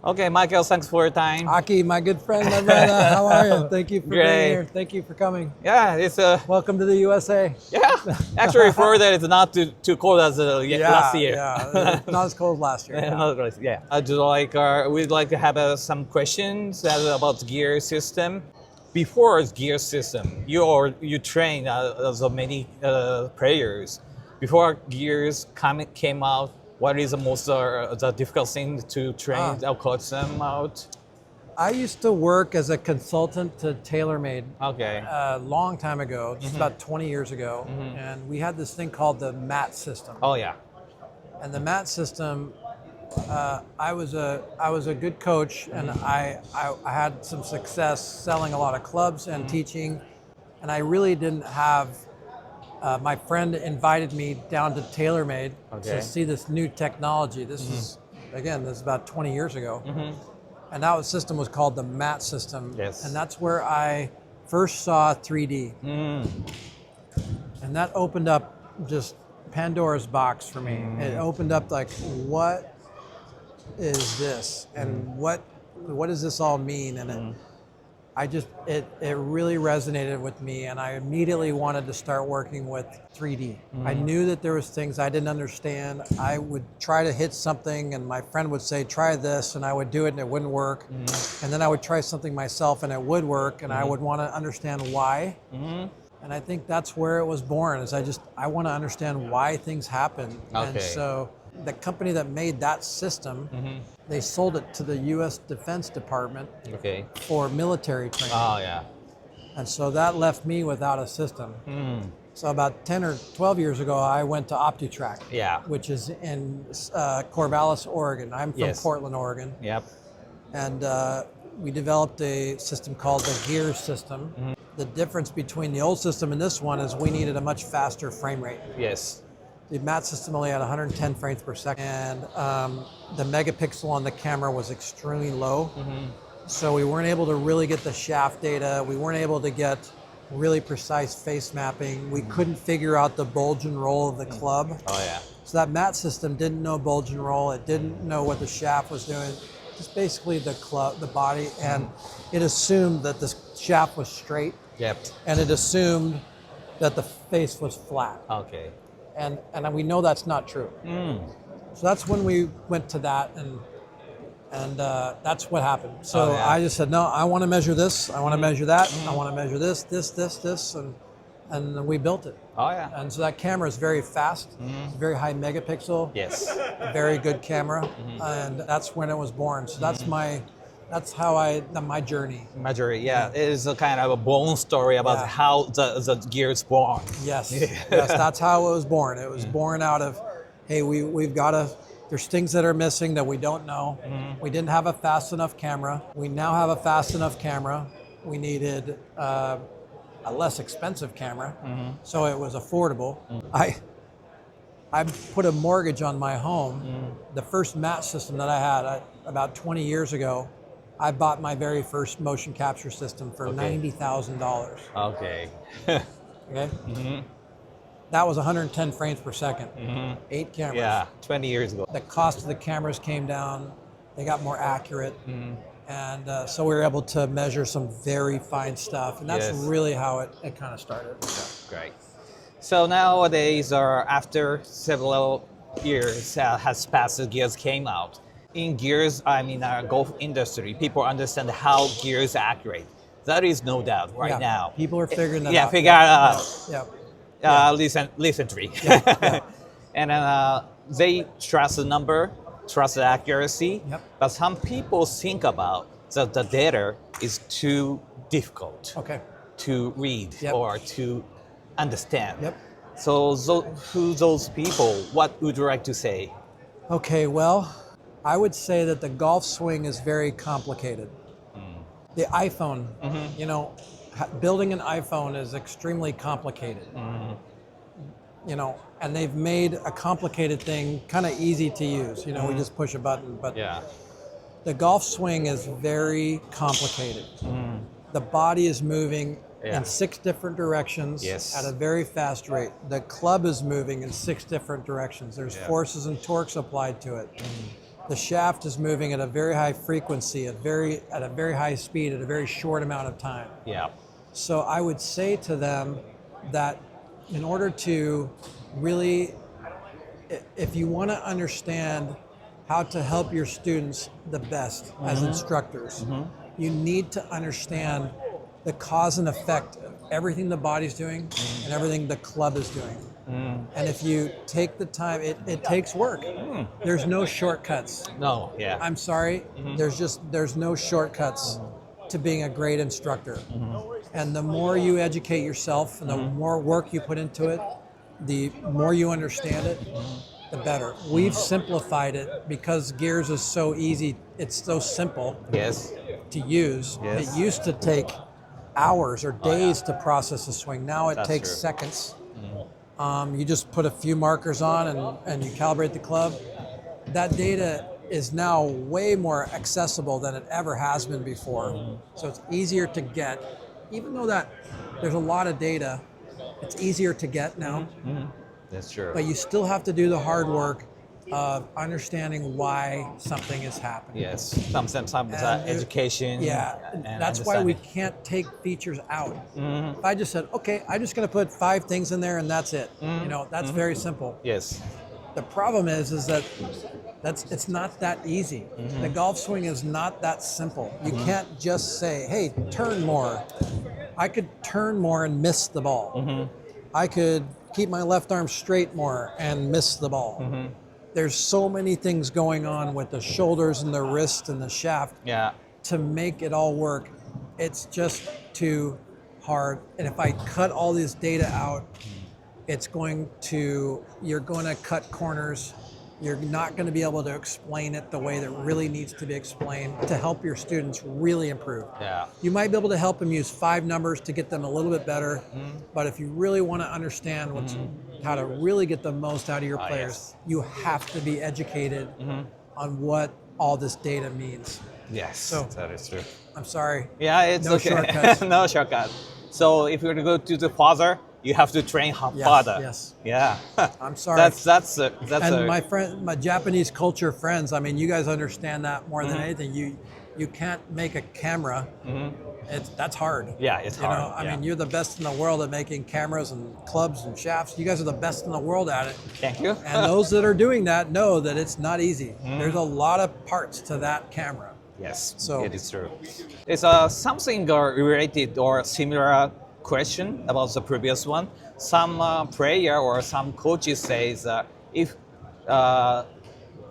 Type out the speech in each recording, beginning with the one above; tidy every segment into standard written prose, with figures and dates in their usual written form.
Okay, Michael, thanks for your time. Aki, my good friend, my brother, how are you? Thank you for being here. Thank you for coming. Yeah, it's Welcome to the USA. Yeah, actually, Florida is not too cold as last year. Yeah, not as cold as last year. Yeah. We'd like to have some questions about GEARS system. Before GEARS system, you train so many players. Before GEARS came out, what is the most the difficult thing to train or coach them out? I used to work as a consultant to TaylorMade a long time ago, just about 20 years ago. And we had this thing called the MAT system. Oh, yeah. And the MAT system, I was a good coach, and I had some success selling a lot of clubs and teaching. And I really didn't have my friend invited me down to TaylorMade to see this new technology. This is about 20 years ago. And that system was called the MAT system. Yes. And that's where I first saw 3D. And that opened up just Pandora's box for me. It opened up like, what is this? And what does this all mean? And it really resonated with me, and I immediately wanted to start working with 3D. I knew that there was things I didn't understand. I would try to hit something, and my friend would say, try this, and I would do it, and it wouldn't work. And then I would try something myself, and it would work, and I would want to understand why. And I think that's where it was born, is I want to understand why things happen. And so the company that made that system, they sold it to the U.S. Defense Department for military training. Oh, yeah. And so that left me without a system. So about 10 or 12 years ago, I went to OptiTrack, which is in Corvallis, Oregon. I'm from Portland, Oregon. Yep. And we developed a system called the GEARS system. The difference between the old system and this one is we needed a much faster frame rate. Yes. The MAT system only had 110 frames per second, and the megapixel on the camera was extremely low. So we weren't able to really get the shaft data. We weren't able to get really precise face mapping. We couldn't figure out the bulge and roll of the club. Oh, yeah. So that MAT system didn't know bulge and roll. It didn't know what the shaft was doing. Just basically the club, the body, and it assumed that the shaft was straight. Yep. And it assumed that the face was flat. Okay. And we know that's not true. So that's when we went to that, and that's what happened. So I just said, no, I want to measure this, I want to measure that, I want to measure this, and we built it. Oh, yeah. And so that camera is very fast, it's very high megapixel, very good camera, and that's when it was born. So that's my journey. My journey, yeah. It is a kind of a born story about how the GEARS born. Yes, yes, that's how it was born. It was born out of, hey, we've got to, there's things that are missing that we don't know. We didn't have a fast enough camera. We now have a fast enough camera. We needed a less expensive camera, so it was affordable. I put a mortgage on my home. The first MAT system that I had about 20 years ago, I bought my very first motion capture system for $90,000. Okay. Okay. That was 110 frames per second. 8 cameras. Yeah, 20 years ago. The cost of the cameras came down. They got more accurate. And so we were able to measure some very fine stuff. And that's really how it kind of started. Yeah, great. So nowadays, after several years has passed, the GEARS came out. In GEARS, I mean, our golf industry, people understand how GEARS are accurate. That is no doubt now. People are figuring that out. Yeah, figure out. Recently. And they trust the number, trust the accuracy. But some people think about that the data is too difficult to read or to understand. So those people, what would you like to say? Okay, well, I would say that the golf swing is very complicated. The iPhone, you know, building an iPhone is extremely complicated. You know, and they've made a complicated thing kind of easy to use. You know, we just push a button, but the golf swing is very complicated. the body is moving in 6 different directions at a very fast rate. The club is moving in 6 different directions. There's forces and torques applied to it. The shaft is moving at a very high frequency, at a very high speed, at a very short amount of time. Yeah. So I would say to them that in order to really, if you want to understand how to help your students the best as instructors, you need to understand the cause and effect of everything the body's doing and everything the club is doing. And if you take the time, it takes work. There's no shortcuts. No, I'm sorry, there's no shortcuts to being a great instructor. And the more you educate yourself and the more work you put into it, the more you understand it, the better. We've simplified it because GEARS is so easy. It's so simple to use. It used to take hours or days to process a swing. Now it takes seconds. You just put a few markers on and you calibrate the club. That data is now way more accessible than it ever has been before. So it's easier to get. Even though that there's a lot of data, it's easier to get now. That's true. But you still have to do the hard work of understanding why something is happening. Yes, sometimes education. And that's why we can't take features out. If I just said, okay, I'm just going to put 5 things in there and that's it. You know, that's very simple. Yes. The problem is that it's not that easy. The golf swing is not that simple. You can't just say, hey, turn more. I could turn more and miss the ball. I could keep my left arm straight more and miss the ball. There's so many things going on with the shoulders and the wrist and the shaft to make it all work. It's just too hard. And if I cut all this data out, you're going to cut corners. You're not going to be able to explain it the way that really needs to be explained to help your students really improve. You might be able to help them use 5 numbers to get them a little bit better, but if you really want to understand how to really get the most out of your players, you have to be educated on what all this data means. Yes, so, that is true. I'm sorry. Yeah, it's no okay. Shortcuts. No shortcut. So if you're going to go to the father, you have to train father. Yes. Yeah. I'm sorry. And my Japanese culture friends, I mean, you guys understand that more than anything. You can't make a camera. That's hard. Yeah, it's hard. I mean, you're the best in the world at making cameras and clubs and shafts. You guys are the best in the world at it. Thank you. And those that are doing that know that it's not easy. There's a lot of parts to that camera. Yes, so it is true. It's something related or similar question about the previous one. Some player or some coaches says if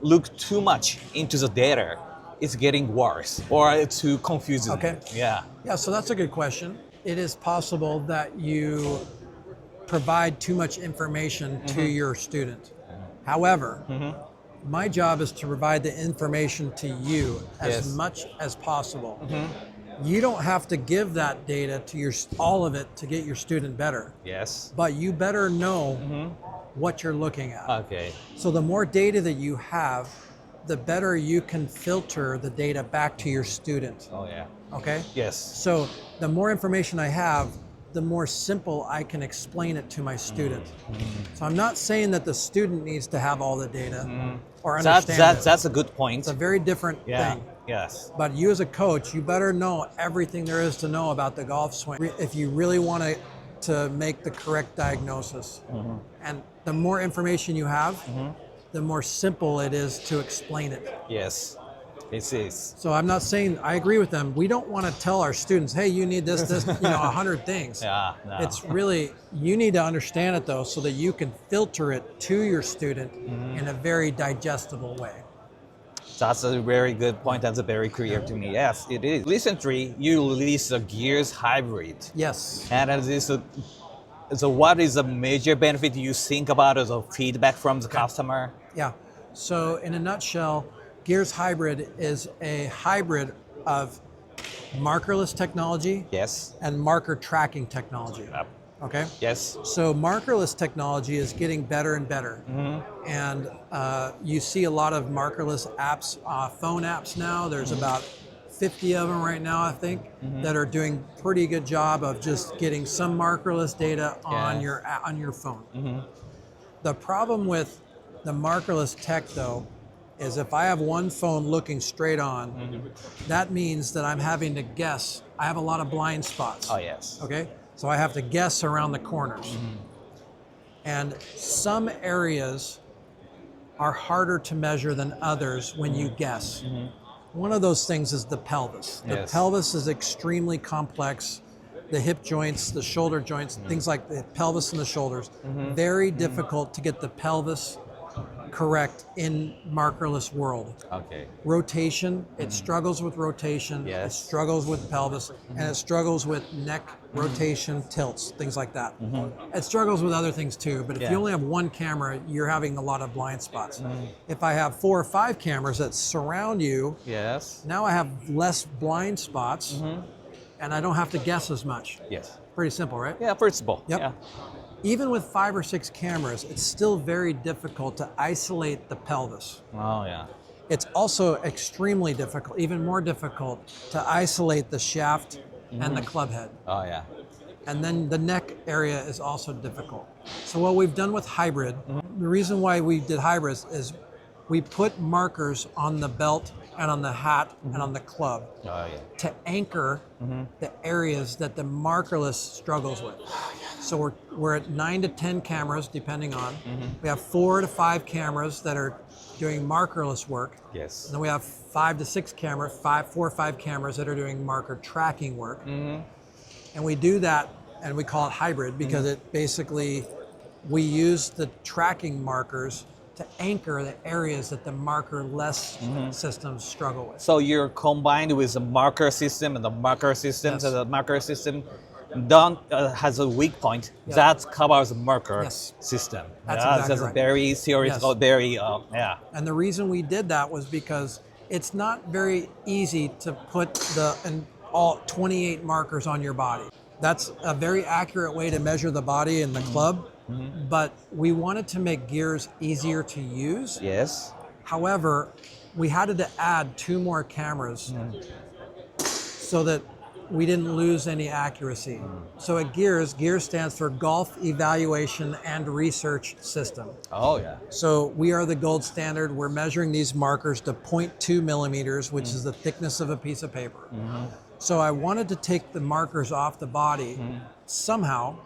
look too much into the data, it's getting worse or it's too confusing. Okay. Yeah, so that's a good question. It is possible that you provide too much information to your student. However, my job is to provide the information to you as much as possible. You don't have to give that data to all of it to get your student better. Yes. But you better know what you're looking at. Okay. So the more data that you have, the better you can filter the data back to your student. Oh yeah. Okay? Yes. So the more information I have, the more simple I can explain it to my student. So I'm not saying that the student needs to have all the data or understand it. That's a good point. It's a very different thing. Yes. But you as a coach, you better know everything there is to know about the golf swing if you really want to make the correct diagnosis. And the more information you have, the more simple it is to explain it. Yes, it is. So I'm not saying, I agree with them. We don't want to tell our students, hey, you need this, 100 things. Yeah, no. It's really, you need to understand it though, so that you can filter it to your student in a very digestible way. That's a very good point. That's very clear to me. Yes, it is. Recently, you released a GEARS hybrid. Yes. And so what is the major benefit you think about as a feedback from the customer? Yeah. So in a nutshell, GEARS hybrid is a hybrid of markerless technology and marker tracking technology. Okay? Yes. So markerless technology is getting better and better. And you see a lot of markerless apps, phone apps now. There's about 50 of them right now, I think, that are doing pretty good job of just getting some markerless data on your phone. The problem with the markerless tech, though, is if I have one phone looking straight on, that means that I'm having to guess. I have a lot of blind spots. Oh, yes. Okay? So I have to guess around the corners. And some areas are harder to measure than others when you guess. One of those things is the pelvis. The pelvis is extremely complex. The hip joints, the shoulder joints, things like the pelvis and the shoulders, very difficult to get the pelvis correct in markerless world. Okay. Rotation, it struggles with rotation, it struggles with pelvis, and it struggles with neck rotation, tilts, things like that. It struggles with other things too, but if you only have one camera, you're having a lot of blind spots. If I have 4 or 5 cameras that surround you, now I have less blind spots, and I don't have to guess as much. Pretty simple, right? Yeah, pretty simple. Yep. Yeah. Even with 5 or 6 cameras, it's still very difficult to isolate the pelvis. Oh, yeah. It's also extremely difficult, even more difficult, to isolate the shaft and the club head. Oh, yeah. And then the neck area is also difficult. So what we've done with hybrid, the reason why we did hybrids is we put markers on the belt and on the hat and on the club to anchor the areas that the markerless struggles with. So we're at 9 to 10 cameras, depending on. We have 4 to 5 cameras that are doing markerless work. Yes. And then we have 5 to 6 cameras, 4 or 5 cameras that are doing marker tracking work. And we do that, and we call it hybrid because it basically, we use the tracking markers to anchor the areas that the markerless systems struggle with. So you're combined with the marker system and the marker system. So the marker system has a weak point that covers the marker system. That's exactly that's right. Very theoretical, very, And the reason we did that was because it's not very easy to put all 28 markers on your body. That's a very accurate way to measure the body and the club, but we wanted to make GEARS easier to use. Yes. However, we had to add 2 more cameras so that we didn't lose any accuracy. So at GEARS stands for Golf Evaluation and Research System. Oh, yeah. So we are the gold standard. We're measuring these markers to 0.2 millimeters, which is the thickness of a piece of paper. So I wanted to take the markers off the body somehow,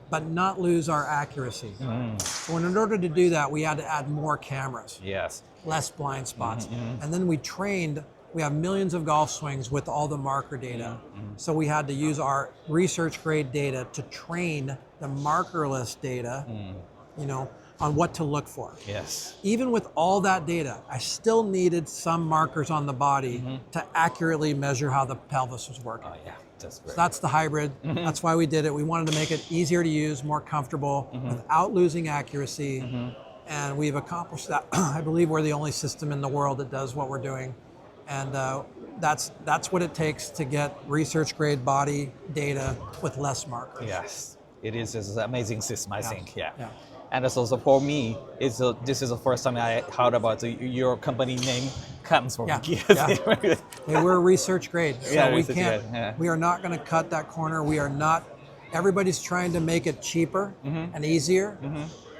but not lose our accuracy. So in order to do that, we had to add more cameras. Yes. Less blind spots. And then we have millions of golf swings with all the marker data. So we had to use our research grade data to train the markerless data, on what to look for. Yes. Even with all that data, I still needed some markers on the body to accurately measure how the pelvis was working. Oh, yeah. That's great. So that's the hybrid. That's why we did it. We wanted to make it easier to use, more comfortable, without losing accuracy. And we've accomplished that. I believe we're the only system in the world that does what we're doing. And that's what it takes to get research grade body data with less markers. Yes, it is an amazing system, I think. Yeah. And also for me, this is the first time I heard about your company name comes from GEARS. Hey, we're research grade, so we can't. Grade, we are not going to cut that corner. We are not. Everybody's trying to make it cheaper and easier,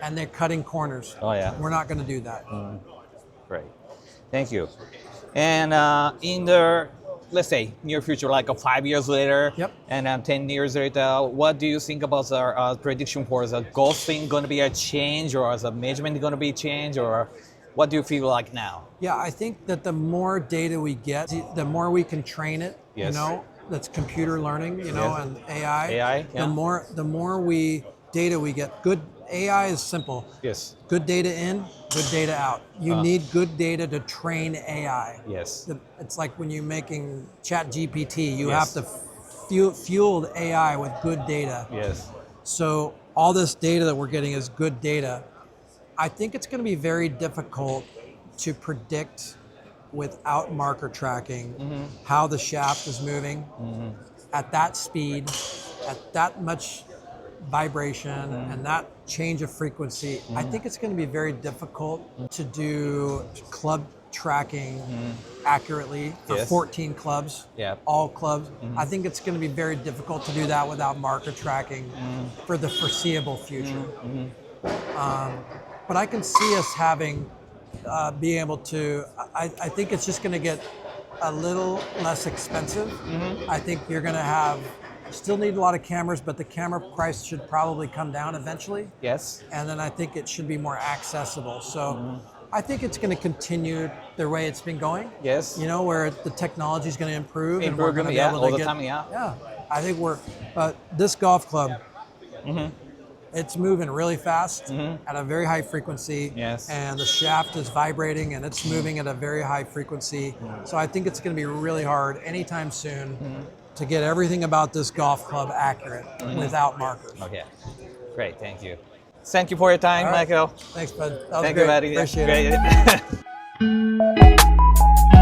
and they're cutting corners. Oh, yeah. We're not going to do that. Great. Thank you. And in the, let's say, near future, like 5 years later, and 10 years later, what do you think about the prediction for the golf thing going to be a change, or the measurement going to be a change, or what do you feel like now? Yeah, I think that the more data we get, the more we can train it, that's computer learning, and AI. The more data we get. Good AI is simple. Yes. Good data in, good data out. You need good data to train AI. Yes. It's like when you're making Chat GPT, you have to fuel the AI with good data. Yes. So all this data that we're getting is good data. I think it's going to be very difficult to predict without marker tracking how the shaft is moving at that speed, at that much vibration and that change of frequency. I think it's going to be very difficult to do club tracking accurately for 14 clubs, all clubs. I think it's going to be very difficult to do that without marker tracking for the foreseeable future. But I can see us having, being able to, I think it's just going to get a little less expensive. I think you're going to have, still need a lot of cameras, but the camera price should probably come down eventually. Yes. And then I think it should be more accessible. So I think it's going to continue the way it's been going. Yes. You know, where the technology is going to improve and we're going to be able to all the get, time, yeah. I think we're, this golf club, it's moving really fast at a very high frequency. Yes. And the shaft is vibrating and it's moving at a very high frequency. So I think it's going to be really hard anytime soon to get everything about this golf club accurate without markers. Okay. Great. Thank you. Thank you for your time, Michael. Thanks, bud. That was Thank great. you, buddy. Appreciate it. Great.